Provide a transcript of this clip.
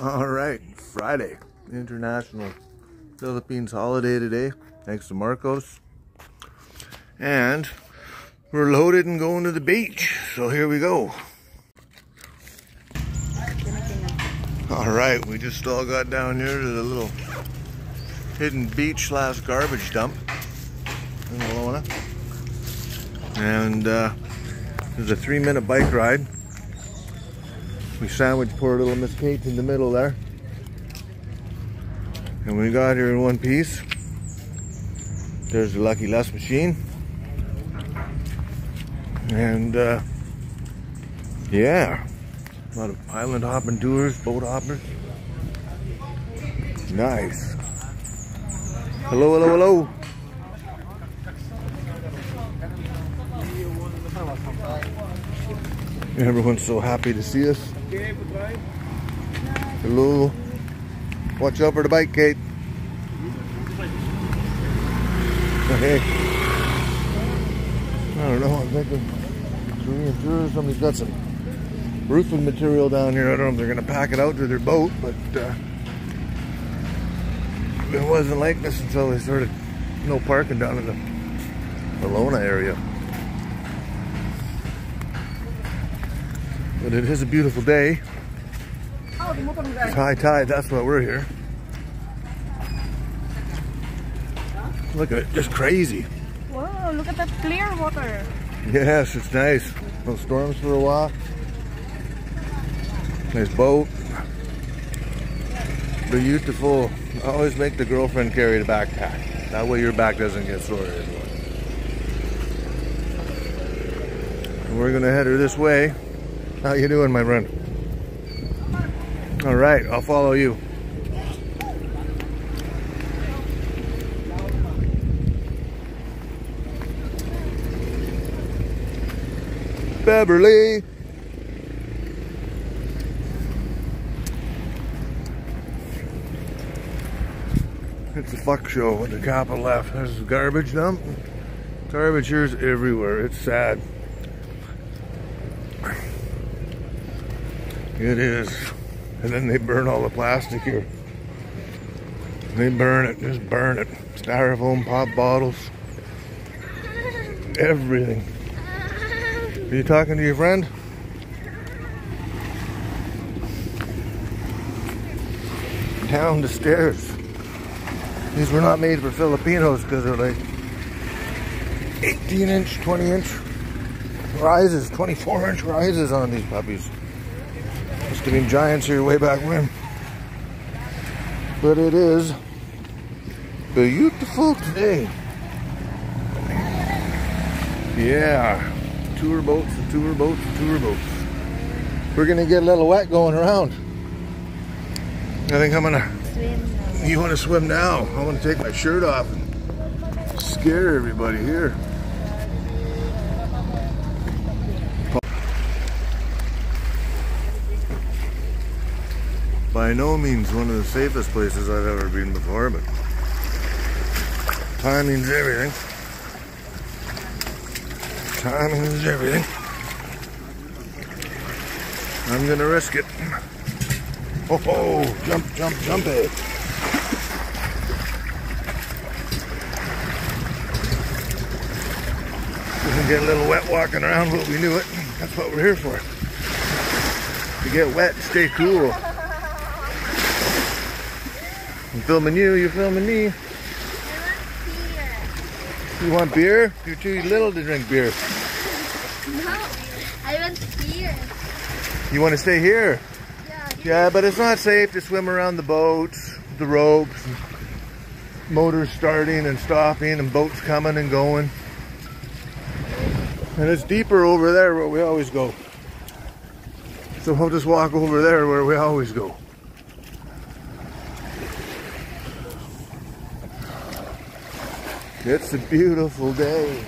All right, Friday, International Philippines holiday today, thanks to Marcos. And we're loaded and going to the beach, so here we go. All right, we just all got down here to the little hidden beach / garbage dump in Alona. And there's a 3-minute bike ride. We sandwich poor little Miss Kate in the middle there. And we got here in one piece. There's the Lucky Less machine. And yeah, a lot of island hopping tours, boat hoppers. Nice. Hello, hello, hello. Everyone's so happy to see us. Hello. Watch out for the bike, Kate. Hey. I don't know, I'm thinking 3 and 2, somebody's got some roofing material down here. I don't know if they're going to pack it out to their boat, but it wasn't like this until they started no parking down in the Alona area. But it is a beautiful day. It's high tide, that's why we're here. Look at it, just crazy. Whoa, look at that clear water. Yes, it's nice. No storms for a while. Nice boat. Beautiful. Always make the girlfriend carry the backpack. That way your back doesn't get sore anymore. And we're gonna head her this way. How you doing, my friend? All right, I'll follow you. Beverly. It's a fuck show with the capital F. There's a garbage dump. Garbage here's everywhere. It's sad. It is. And then they burn all the plastic here. They burn it, just burn it. Styrofoam, pop bottles, everything. Are you talking to your friend? Down the stairs. These were not made for Filipinos because they're like 18-inch, 20-inch rises, 24-inch rises on these puppies. Must have been giants here way back when. But it is beautiful today. Yeah. Tour boats and tour boats and tour boats. We're gonna get a little wet going around. I think I'm gonna swim. You wanna swim now? I wanna take my shirt off and scare everybody here. By no means one of the safest places I've ever been before, but timing's everything. Timing is everything. I'm gonna risk it. Oh, oh, jump, jump, jump it. We can get a little wet walking around, but we knew it. That's what we're here for. To get wet and stay cool. I'm filming you, you're filming me. You want beer? You're too little to drink beer. No, I want here. You want to stay here? Yeah. Yeah, but it's not safe to swim around the boats, the ropes, motors starting and stopping, and boats coming and going. And it's deeper over there where we always go. So we'll just walk over there where we always go. It's a beautiful day.